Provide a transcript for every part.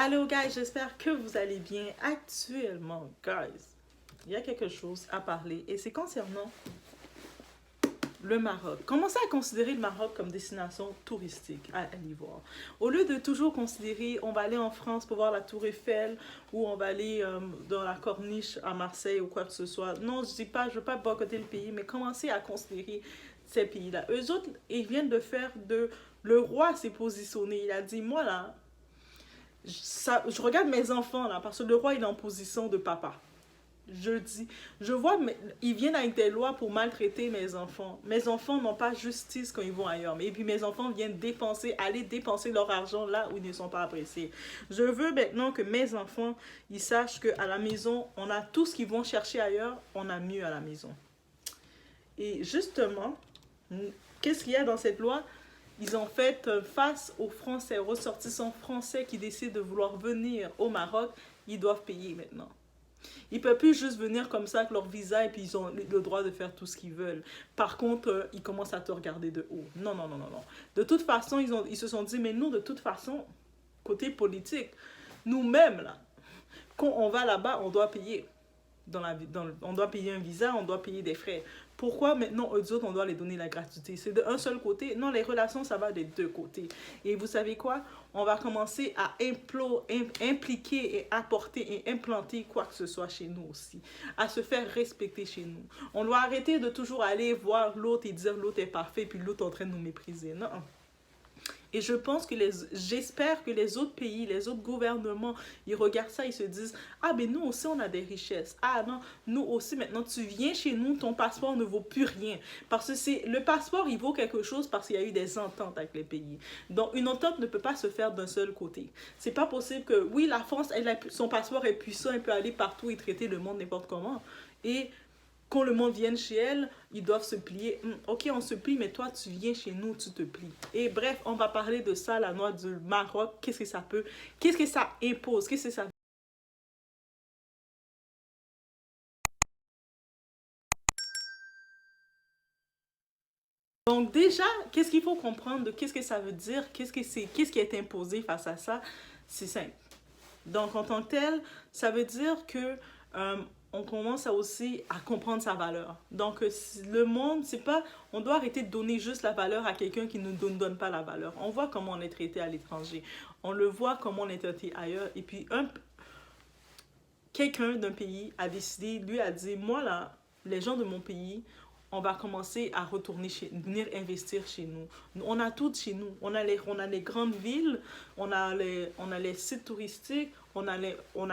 Allô, guys, j'espère que vous allez bien. Actuellement, guys, il y a quelque chose à parler et c'est concernant le Maroc. Commencez à considérer le Maroc comme destination touristique à aller voir. Au lieu de toujours considérer on va aller en France pour voir la Tour Eiffel ou on va aller dans la Corniche à Marseille ou quoi que ce soit. Non, je dis pas, je veux pas boycotter le pays, mais commencez à considérer ces pays-là. Eux autres, ils viennent de faire de... Le roi s'est positionné. Il a dit, moi là, je regarde mes enfants là, parce que le roi il est en position de papa. Je dis, je vois, ils viennent avec des lois pour maltraiter mes enfants. Mes enfants n'ont pas justice quand ils vont ailleurs. Et puis mes enfants viennent aller dépenser leur argent là où ils ne sont pas appréciés. Je veux maintenant que mes enfants, ils sachent qu'à la maison, on a tout ce qu'ils vont chercher ailleurs, on a mieux à la maison. Et justement, qu'est-ce qu'il y a dans cette loi? Ils ont fait face aux Français, aux ressortissants français qui décident de vouloir venir au Maroc, ils doivent payer maintenant. Ils ne peuvent plus juste venir comme ça avec leur visa et puis ils ont le droit de faire tout ce qu'ils veulent. Par contre, ils commencent à te regarder de haut. Non, non, non, non, non. De toute façon, ils se sont dit, mais nous, de toute façon, côté politique, nous-mêmes, là, quand on va là-bas, on doit payer. On doit payer un visa, on doit payer des frais. Pourquoi maintenant, eux autres, on doit les donner la gratuité? C'est d'un seul côté. Non, les relations, ça va des deux côtés. Et vous savez quoi? On va commencer à impliquer et apporter et implanter quoi que ce soit chez nous aussi. À se faire respecter chez nous. On doit arrêter de toujours aller voir l'autre et dire l'autre est parfait, puis l'autre est en train de nous mépriser. Non. Et je pense que j'espère que les autres pays, les autres gouvernements, ils regardent ça, ils se disent, ah ben nous aussi on a des richesses. Ah non, nous aussi maintenant tu viens chez nous, ton passeport ne vaut plus rien. Parce que le passeport il vaut quelque chose parce qu'il y a eu des ententes avec les pays. Donc une entente ne peut pas se faire d'un seul côté. C'est pas possible que, oui la France, son passeport est puissant, elle peut aller partout et traiter le monde n'importe comment. Et quand le monde vient chez elle, ils doivent se plier. Ok, on se plie, mais toi, tu viens chez nous, tu te plies. Et bref, on va parler de ça, la loi du Maroc. Qu'est-ce que ça impose? Qu'est-ce que ça... Donc déjà, qu'est-ce qu'il faut comprendre de qu'est-ce que ça veut dire? Qu'est-ce qui est imposé face à ça? C'est simple. Donc, en tant que tel, ça veut dire que on commence aussi à comprendre sa valeur. Donc, le monde, c'est pas... On doit arrêter de donner juste la valeur à quelqu'un qui ne nous donne pas la valeur. On voit comment on est traité à l'étranger. On le voit comment on est traité ailleurs. Et puis, quelqu'un d'un pays a décidé, lui a dit, moi là, les gens de mon pays, on va commencer à venir investir chez nous. On a tout chez nous. On a les grandes villes, on a les sites touristiques, on a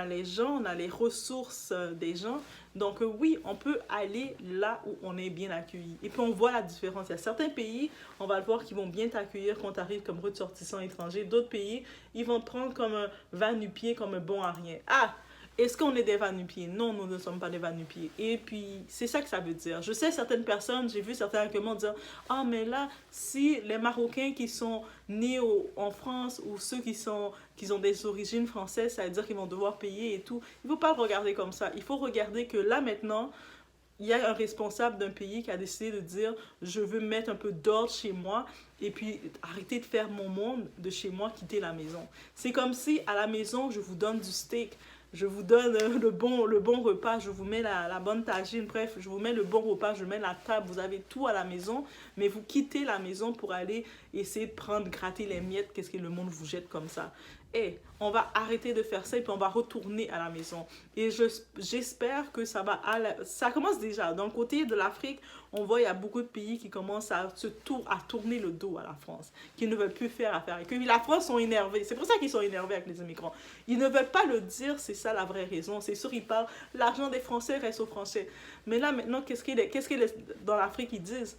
les gens, on a les ressources des gens. Donc oui, on peut aller là où on est bien accueilli. Et puis on voit la différence. Il y a certains pays, on va le voir, qui vont bien t'accueillir quand tu arrives comme ressortissant étranger. D'autres pays, ils vont te prendre comme un va-nu-pied, comme un bon à rien. Ah, est-ce qu'on est des va-nu-pieds? Non, nous ne sommes pas des va-nu-pieds. Et puis, c'est ça que ça veut dire. Je sais certaines personnes, j'ai vu certains arguments dire, ah, mais là, si les Marocains qui sont nés en France ou ceux qui ont des origines françaises, ça veut dire qu'ils vont devoir payer et tout. Il ne faut pas le regarder comme ça. Il faut regarder que là, maintenant, il y a un responsable d'un pays qui a décidé de dire, je veux mettre un peu d'ordre chez moi et puis arrêter de faire mon monde de chez moi, quitter la maison. C'est comme si à la maison, je vous donne du steak, je vous donne le bon repas, je vous mets la bonne tagine, bref, je vous mets le bon repas, je mets la table, vous avez tout à la maison, mais vous quittez la maison pour aller essayer de gratter les miettes, qu'est-ce que le monde vous jette comme ça. Et on va arrêter de faire ça et puis on va retourner à la maison. Et j'espère que ça commence déjà. Dans le côté de l'Afrique, on voit il y a beaucoup de pays qui commencent à tourner le dos à la France, qui ne veulent plus faire affaire. Et que la France sont énervés. C'est pour ça qu'ils sont énervés avec les immigrants. Ils ne veulent pas le dire, c'est ça la vraie raison. C'est sûr, ils parlent, l'argent des Français reste aux Français. Mais là, maintenant, qu'est-ce que dans l'Afrique, ils disent?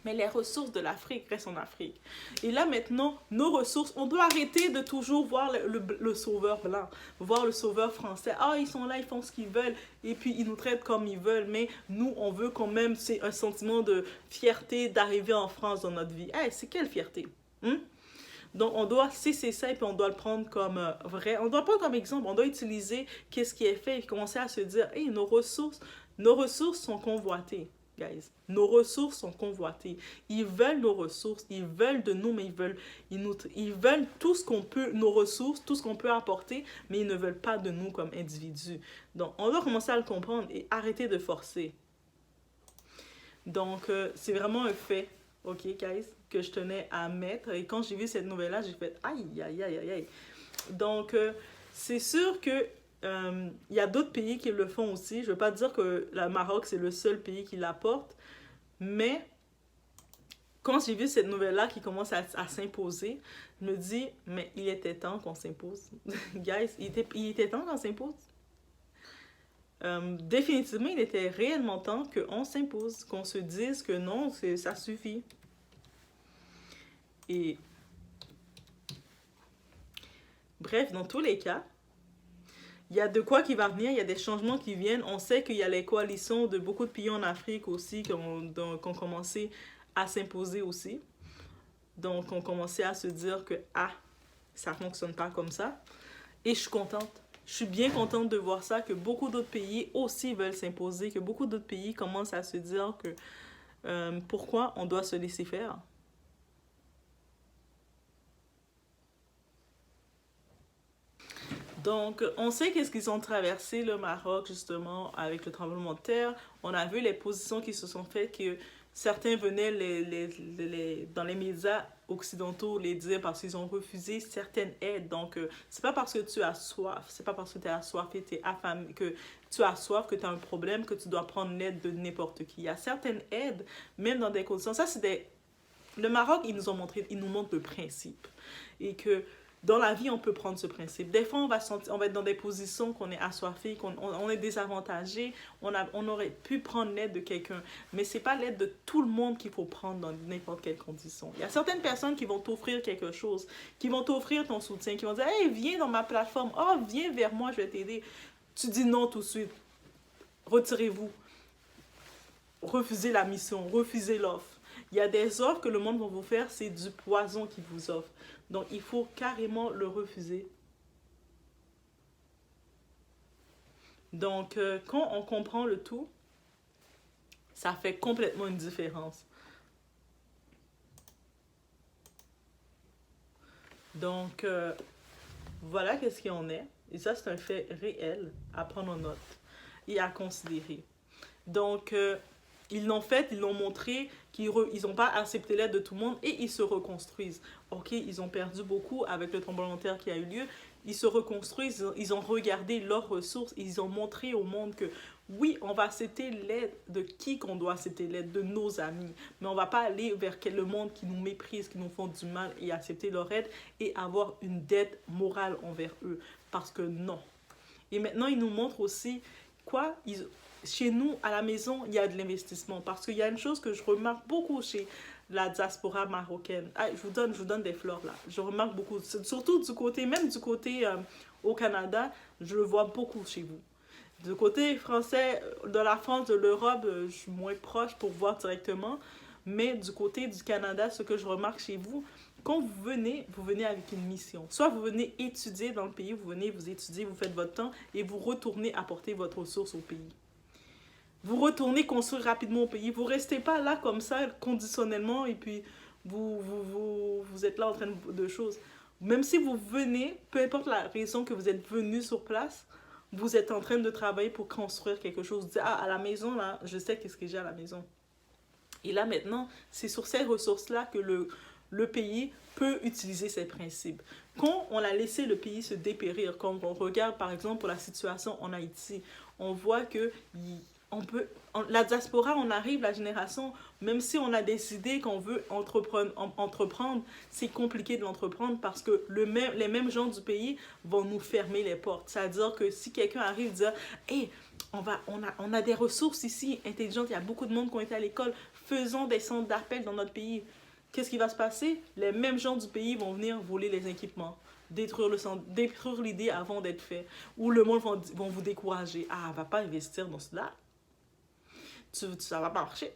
Mais les ressources de l'Afrique restent en Afrique. Et là, maintenant, nos ressources, on doit arrêter de toujours voir le sauveur blanc, voir le sauveur français. Ah, ils sont là, ils font ce qu'ils veulent, et puis ils nous traitent comme ils veulent. Mais nous, on veut quand même, c'est un sentiment de fierté d'arriver en France dans notre vie. Hey, c'est quelle fierté? Donc, on doit cesser ça et puis on doit le prendre comme vrai. On doit le prendre comme exemple. On doit utiliser qu'est-ce qui est fait et commencer à se dire, hey, nos ressources sont convoitées. guys. Nos ressources sont convoitées. Ils veulent nos ressources, ils veulent de nous, mais ils veulent tout ce qu'on peut, nos ressources, tout ce qu'on peut apporter, mais ils ne veulent pas de nous comme individus. Donc, on doit commencer à le comprendre et arrêter de forcer. Donc, c'est vraiment un fait, ok, guys, que je tenais à mettre. Et quand j'ai vu cette nouvelle-là, j'ai fait aïe, aïe, aïe, aïe, aïe. Donc, c'est sûr que il y a d'autres pays qui le font aussi. Je ne veux pas dire que le Maroc, c'est le seul pays qui l'apporte, mais quand j'ai vu cette nouvelle-là qui commence à s'imposer, je me dis, mais il était temps qu'on s'impose. Guys, il était temps qu'on s'impose. Définitivement, il était réellement temps qu'on s'impose, qu'on se dise que non, ça suffit. Et bref, dans tous les cas, il y a de quoi qui va venir, il y a des changements qui viennent. On sait qu'il y a les coalitions de beaucoup de pays en Afrique aussi qui ont commencé à s'imposer aussi. Donc, on commençait à se dire que, ah, ça ne fonctionne pas comme ça. Et je suis contente. Je suis bien contente de voir ça, que beaucoup d'autres pays aussi veulent s'imposer, que beaucoup d'autres pays commencent à se dire que pourquoi on doit se laisser faire. Donc, on sait qu'est-ce qu'ils ont traversé le Maroc, justement, avec le tremblement de terre. On a vu les positions qui se sont faites, que certains venaient dans les médias occidentaux les dire parce qu'ils ont refusé certaines aides. Donc, c'est pas parce que tu as soif, c'est pas parce que tu es assoiffé, tu es affamé, que tu as soif, que tu as un problème, que tu dois prendre l'aide de n'importe qui. Il y a certaines aides, même dans des conditions... Ça, c'est des... Le Maroc, ils nous montrent le principe. Et que dans la vie, on peut prendre ce principe. Des fois, on va être dans des positions qu'on est assoiffé, on est désavantagé, on aurait pu prendre l'aide de quelqu'un. Mais ce n'est pas l'aide de tout le monde qu'il faut prendre dans n'importe quelle condition. Il y a certaines personnes qui vont t'offrir quelque chose, qui vont t'offrir ton soutien, qui vont dire « Hey, viens dans ma plateforme. Oh, viens vers moi, je vais t'aider. » Tu dis non tout de suite. Retirez-vous. Refusez la mission, refusez l'offre. Il y a des offres que le monde va vous faire, c'est du poison qu'il vous offre. Donc, il faut carrément le refuser. Donc, quand on comprend le tout, ça fait complètement une différence. Donc, voilà qu'est-ce qu'il en est. Et ça, c'est un fait réel à prendre en note et à considérer. Donc, ils l'ont montré qu'ils n'ont pas accepté l'aide de tout le monde et ils se reconstruisent. Ok, ils ont perdu beaucoup avec le tremblement de terre qui a eu lieu. Ils se reconstruisent, ils ont regardé leurs ressources, ils ont montré au monde que oui, on va accepter l'aide de qui qu'on doit accepter l'aide, de nos amis. Mais on ne va pas aller vers le monde qui nous méprise, qui nous font du mal et accepter leur aide et avoir une dette morale envers eux. Parce que non. Et maintenant, ils nous montrent aussi quoi chez nous, à la maison, il y a de l'investissement. Parce qu'il y a une chose que je remarque beaucoup chez la diaspora marocaine. Ah, je vous donne des fleurs là. Je remarque beaucoup. Surtout du côté au Canada, je le vois beaucoup chez vous. Du côté français, de la France, de l'Europe, je suis moins proche pour voir directement. Mais du côté du Canada, ce que je remarque chez vous, quand vous venez avec une mission. Soit vous venez étudier dans le pays, vous venez vous étudier, vous faites votre temps et vous retournez apporter votre ressource au pays. Vous retournez construire rapidement au pays. Vous ne restez pas là comme ça, conditionnellement, et puis vous êtes là en train de choses. Même si vous venez, peu importe la raison que vous êtes venu sur place, vous êtes en train de travailler pour construire quelque chose. Vous dites, ah, à la maison, là, je sais qu'est-ce que j'ai à la maison. Et là, maintenant, c'est sur ces ressources-là que le pays peut utiliser ses principes. Quand on a laissé le pays se dépérir, quand on regarde, par exemple, pour la situation en Haïti, on voit que... la diaspora, on arrive, la génération, même si on a décidé qu'on veut entreprendre, c'est compliqué de l'entreprendre parce que les mêmes gens du pays vont nous fermer les portes. C'est-à-dire que si quelqu'un arrive et dit « Hey, on a des ressources ici intelligentes, il y a beaucoup de monde qui ont été à l'école, faisons des centres d'appel dans notre pays. » Qu'est-ce qui va se passer? Les mêmes gens du pays vont venir voler les équipements, détruire l'idée avant d'être fait. Ou le monde vont vous décourager. Ah, va pas investir dans cela. Ça va pas marcher.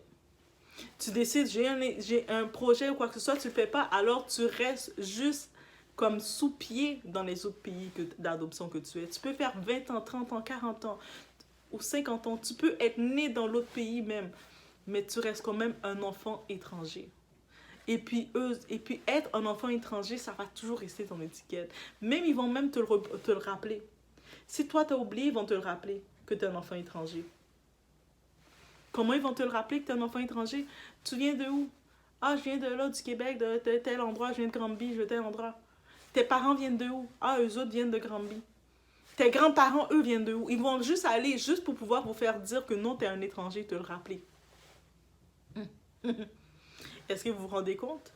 Tu décides, j'ai un projet ou quoi que ce soit, tu le fais pas, alors tu restes juste comme sous-pied dans les autres pays d'adoption que tu es. Tu peux faire 20 ans, 30 ans, 40 ans ou 50 ans. Tu peux être né dans l'autre pays même. mais tu restes quand même un enfant étranger. Et puis être un enfant étranger, ça va toujours rester ton étiquette. Même ils vont même te le rappeler. Si toi t'as oublié, ils vont te le rappeler que tu es un enfant étranger. Comment ils vont te le rappeler que tu es un enfant étranger? Tu viens de où? Ah, je viens de là, du Québec, de tel endroit, je viens de Granby, je viens de tel endroit. Tes parents viennent de où? Ah, eux autres viennent de Granby. Tes grands-parents, eux, viennent de où? Ils vont juste aller, juste pour pouvoir vous faire dire que non, tu es un étranger, te le rappeler. Est-ce que vous vous rendez compte?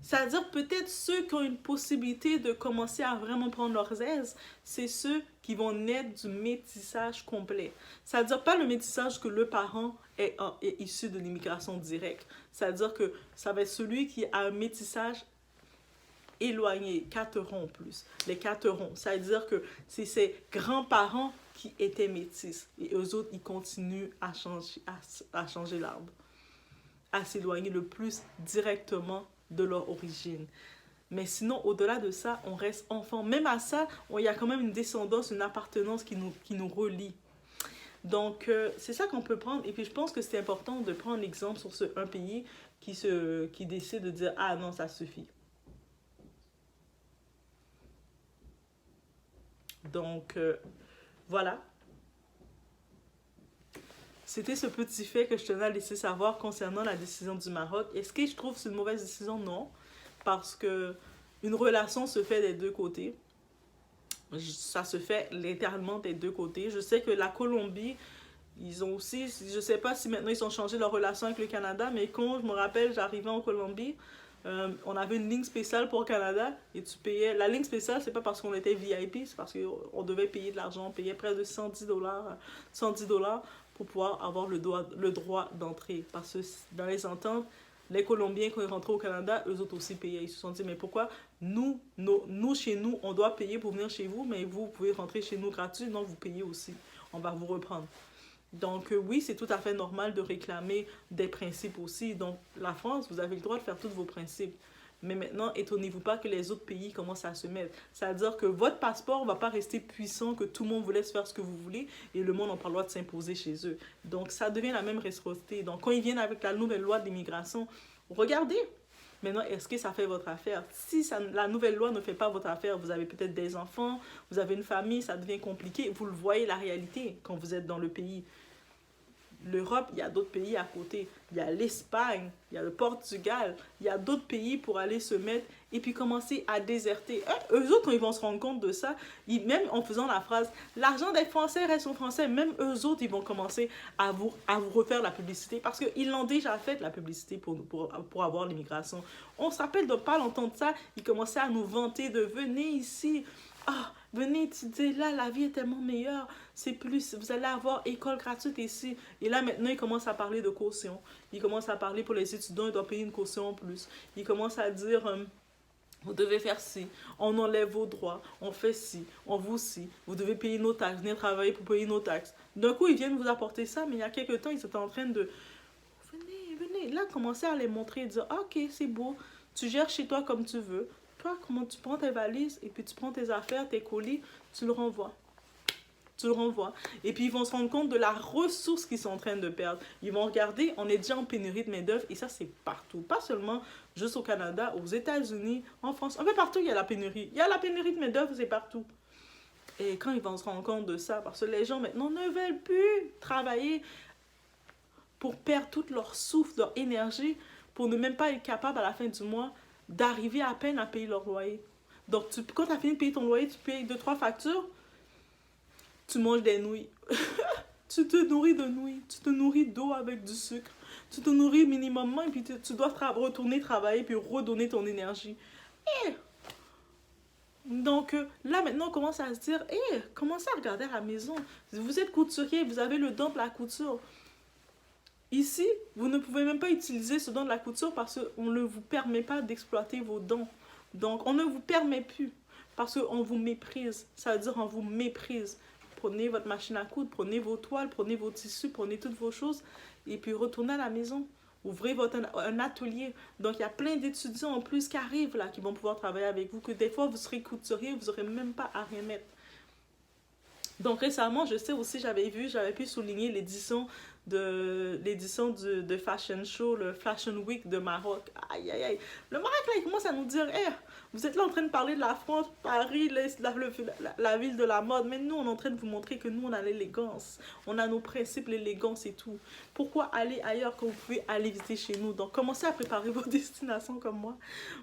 C'est-à-dire peut-être ceux qui ont une possibilité de commencer à vraiment prendre leurs aises, c'est ceux qui vont naître du métissage complet. C'est-à-dire pas le métissage que le parent est issu de l'immigration directe. C'est-à-dire que ça va être celui qui a un métissage éloigné, cateron en plus. Les caterons, c'est-à-dire que c'est ses grands-parents qui étaient métis. Et eux autres, ils continuent à changer l'arbre, à s'éloigner le plus directement de leur origine. Mais sinon, au-delà de ça, on reste enfant. Même à ça, il y a quand même une descendance, une appartenance qui nous relie. Donc, c'est ça qu'on peut prendre. Et puis, je pense que c'est important de prendre l'exemple sur un pays qui décide de dire « Ah non, ça suffit ». Donc, voilà. C'était ce petit fait que je tenais à laisser savoir concernant la décision du Maroc. Est-ce que je trouve que c'est une mauvaise décision? Non. Parce que une relation se fait des deux côtés. Ça se fait littéralement des deux côtés. Je sais que la Colombie, ils ont aussi, je sais pas si maintenant ils ont changé leur relation avec le Canada, mais quand je me rappelle, j'arrivais en Colombie, on avait une ligne spéciale pour le Canada et tu payais. La ligne spéciale, c'est pas parce qu'on était VIP, c'est parce qu'on devait payer de l'argent. On payait près de 110 $, pour pouvoir avoir le droit d'entrer. Parce que dans les ententes, les Colombiens, quand ils rentraient au Canada, eux autres aussi payaient. Ils se sont dit, mais pourquoi nous, chez nous, on doit payer pour venir chez vous, mais vous pouvez rentrer chez nous gratuit, donc vous payez aussi. On va vous reprendre. Donc oui, c'est tout à fait normal de réclamer des principes aussi. Donc la France, vous avez le droit de faire tous vos principes. Mais maintenant, étonnez-vous pas que les autres pays commencent à se mettre. C'est-à-dire que votre passeport ne va pas rester puissant, que tout le monde vous laisse faire ce que vous voulez et le monde n'a pas le droit de s'imposer chez eux. Donc ça devient la même réciprocité. Donc quand ils viennent avec la nouvelle loi d'immigration, regardez. Maintenant, est-ce que ça fait votre affaire? Si la nouvelle loi ne fait pas votre affaire, vous avez peut-être des enfants, vous avez une famille, ça devient compliqué. Vous le voyez la réalité quand vous êtes dans le pays. L'Europe, il y a d'autres pays à côté. Il y a l'Espagne, il y a le Portugal, il y a d'autres pays pour aller se mettre et puis commencer à déserter. Eux autres, quand ils vont se rendre compte de ça, même en faisant la phrase « l'argent des Français reste aux Français », même eux autres, ils vont commencer à vous refaire la publicité parce qu'ils l'ont déjà fait, la publicité, pour avoir l'immigration. On se rappelle de pas longtemps de ça, ils commençaient à nous vanter de « venez ici ». Ah, venez étudier là, la vie est tellement meilleure. C'est plus, vous allez avoir école gratuite ici. Et là, maintenant, ils commencent à parler de caution. Ils commencent à parler pour les étudiants, ils doivent payer une caution en plus. Ils commencent à dire, vous devez faire ci, on enlève vos droits, on fait ci, on vous ci, vous devez payer nos taxes, venir travailler pour payer nos taxes. D'un coup, ils viennent vous apporter ça, mais il y a quelques temps, ils étaient en train de, venez. Là, commencer à les montrer, dire, ah, ok, c'est beau, tu gères chez toi comme tu veux. Toi, comment tu prends tes valises et puis tu prends tes affaires, tes colis, tu le renvoies. Tu le renvoies. Et puis, ils vont se rendre compte de la ressource qu'ils sont en train de perdre. Ils vont regarder, on est déjà en pénurie de main-d'œuvre et ça, c'est partout. Pas seulement juste au Canada, aux États-Unis, en France. Un peu partout, il y a la pénurie. Il y a la pénurie de main-d'œuvre, c'est partout. Et quand ils vont se rendre compte de ça, parce que les gens maintenant ne veulent plus travailler pour perdre toute leur souffle, leur énergie, pour ne même pas être capable à la fin du mois d'arriver à peine à payer leur loyer. Donc, quand tu as fini de payer ton loyer, tu payes 2-3 factures, tu manges des nouilles. Tu te nourris de nouilles, tu te nourris d'eau avec du sucre, tu te nourris minimumement et puis tu dois retourner travailler puis redonner ton énergie. Donc là, maintenant, on commence à se dire, commencez à regarder à la maison. Vous êtes couturier, vous avez le don de la couture. Ici, vous ne pouvez même pas utiliser ce don de la couture parce qu'on ne vous permet pas d'exploiter vos dons. Donc, on ne vous permet plus parce qu'on vous méprise. Ça veut dire qu'on vous méprise. Prenez votre machine à coudre, prenez vos toiles, prenez vos tissus, prenez toutes vos choses et puis retournez à la maison. Ouvrez un atelier. Donc, il y a plein d'étudiants en plus qui arrivent là, qui vont pouvoir travailler avec vous, que des fois, vous serez couturier, vous n'aurez même pas à rien mettre. Donc, récemment, je sais aussi, j'avais pu souligner l'édition de l'édition de Fashion Show, le Fashion Week de Maroc. Aïe, aïe, aïe. Le Maroc, là, il commence à nous dire, hey, vous êtes là en train de parler de la France, Paris, la ville de la mode, mais nous, on est en train de vous montrer que nous, on a l'élégance. On a nos principes, l'élégance et tout. Pourquoi aller ailleurs quand vous pouvez aller visiter chez nous? Donc, commencez à préparer vos destinations comme moi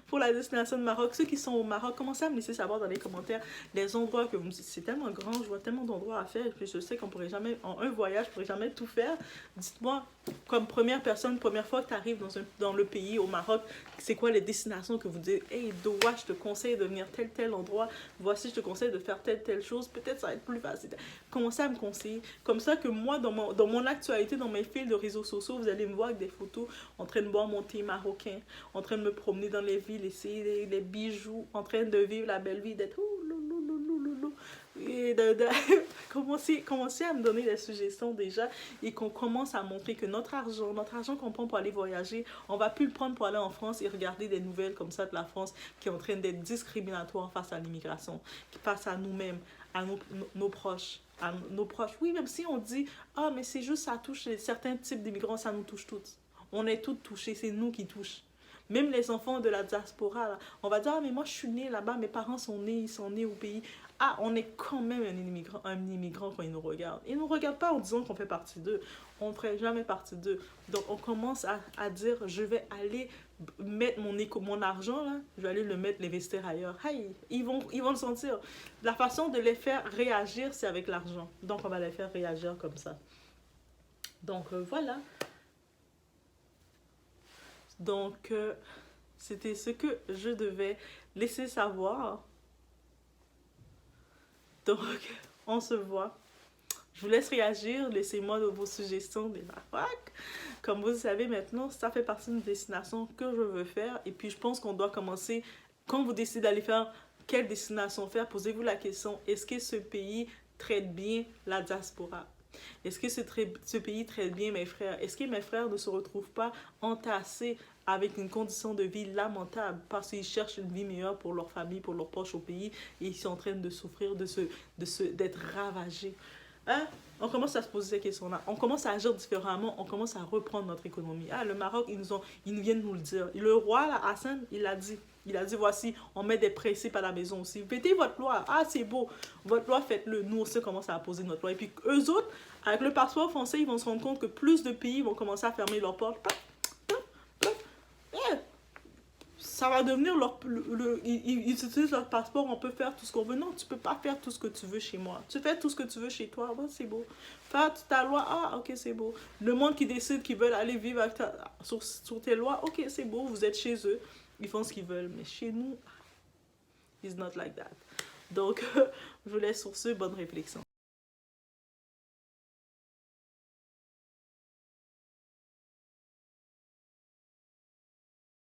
pour la destination de Maroc. Ceux qui sont au Maroc, commencez à me laisser savoir dans les commentaires les endroits que vous me dites. C'est tellement grand, je vois tellement d'endroits à faire. Puis je sais qu'on pourrait jamais, en un voyage, je pourrais jamais tout faire. Dites-moi, comme première personne, première fois que tu arrives dans le pays, au Maroc, c'est quoi les destinations que vous dites, hey, Doha, je te conseille de venir tel endroit, voici, je te conseille de faire telle chose, peut-être ça va être plus facile. Commencez à me conseiller. Comme ça que moi, dans mon actualité, dans mes fils de réseaux sociaux, vous allez me voir avec des photos en train de boire mon thé marocain, en train de me promener dans les villes, essayer les bijoux, en train de vivre la belle vie, d'être et commencer à me donner des suggestions déjà et qu'on commence à montrer que notre argent qu'on prend pour aller voyager, on va plus le prendre pour aller en France et regarder des nouvelles comme ça de la France qui est en train d'être discriminatoire face à l'immigration, face à nous-mêmes, à nos proches. À nos proches. Oui, même si on dit, ah, mais c'est juste ça touche certains types d'immigrants, ça nous touche toutes. On est toutes touchées, c'est nous qui touchent. Même les enfants de la diaspora, là, on va dire, ah, mais moi je suis née là-bas, mes parents sont nés, ils sont nés au pays. Ah, on est quand même un immigrant quand ils nous regardent. Ils ne nous regardent pas en disant qu'on fait partie d'eux. On ne ferait jamais partie d'eux. Donc on commence à dire, je vais aller mettre mon argent, là, je vais aller le mettre, l'investir ailleurs. Hey, ils vont le sentir. La façon de les faire réagir, c'est avec l'argent. Donc on va les faire réagir comme ça. Donc voilà. Donc, c'était ce que je devais laisser savoir. Donc, on se voit. Je vous laisse réagir. Laissez-moi vos suggestions des Maroc. Comme vous le savez maintenant, ça fait partie d'une destination que je veux faire. Et puis, je pense qu'on doit commencer, quand vous décidez d'aller faire, quelle destination faire, posez-vous la question, est-ce que ce pays traite bien la diaspora? Est-ce que ce pays traite bien mes frères? Est-ce que mes frères ne se retrouvent pas entassés avec une condition de vie lamentable parce qu'ils cherchent une vie meilleure pour leur famille, pour leurs proches au pays et ils sont en train de souffrir, d'être ravagés? Hein? On commence à se poser ces questions-là. On commence à agir différemment. On commence à reprendre notre économie. Ah, le Maroc, ils nous viennent nous le dire. Et le roi, là, Hassan, il l'a dit. Il a dit, voici, on met des principes à la maison aussi. Mettez votre loi. Ah, c'est beau. Votre loi, faites-le. Nous aussi, on commence à poser notre loi. Et puis, eux autres, avec le passeport français, ils vont se rendre compte que plus de pays vont commencer à fermer leurs portes. Ça va devenir ils utilisent leur passeport, on peut faire tout ce qu'on veut. Non, tu peux pas faire tout ce que tu veux chez moi. Tu fais tout ce que tu veux chez toi, bon, c'est beau. Fais ta loi, ah, ok, c'est beau. Le monde qui décide qu'ils veulent aller vivre avec sur tes lois, ok, c'est beau, vous êtes chez eux, ils font ce qu'ils veulent. Mais chez nous, it's not like that. Donc, je vous laisse sur ce, bonne réflexion.